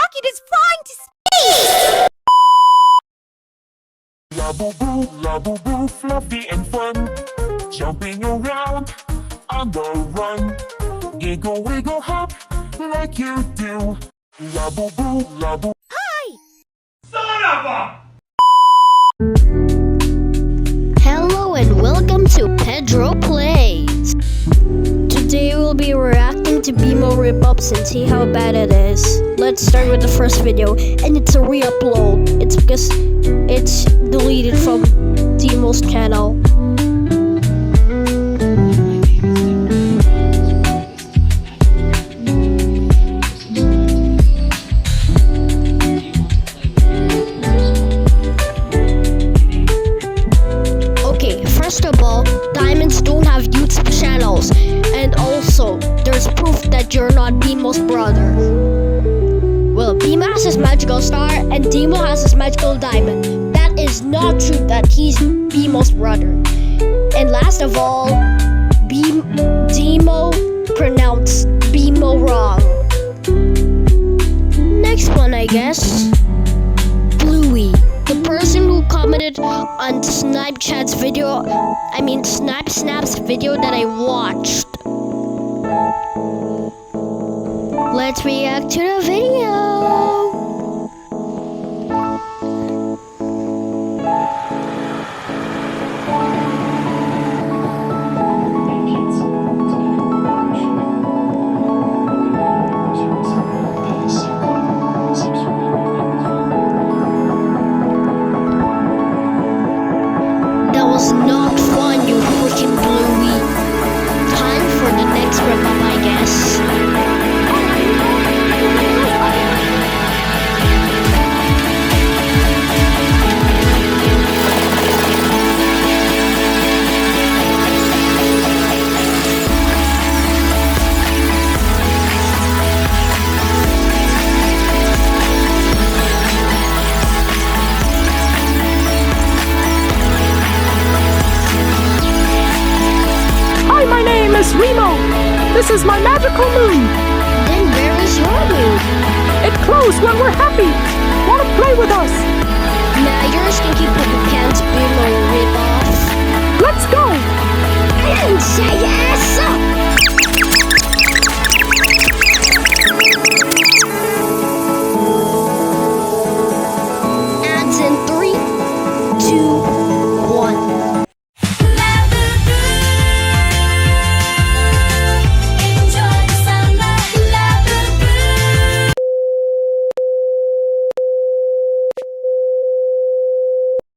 rocket is flying to space! Labo boo, fluffy and fun, jumping around on the run. Giggle wiggle hop like you do. Labo boo, labo. Hi! Son of a! Hello and welcome to PedroPlays. Today we'll be reacting to Bimo rip-ups and see how bad it is. Let's start with the first video, and it's a re-upload. It's because it's deleted from Bimo's channel. Okay, first of all, diamonds don't have YouTube channels, and also there's proof that you're not Bimo's brother. Well, Bimo has his magical star and Dimo has his magical diamond. That is not true that he's Bimo's brother. And last of all, Dimo pronounced Bimo wrong. Next one, I guess. Bluey, the person who commented on Snapchat's video, Snap's video that I watched. Let's react to the video. That was not fun, you freaking Bluey. Time for the next rip-up, I guess. Hi, my name is Bimo. This is my magical moon. Then where is your mood? It glows when we're happy. Want to play with us? Nah, you're a stinky poopy pants Bimo rip-off. Let's go. I didn't say yes!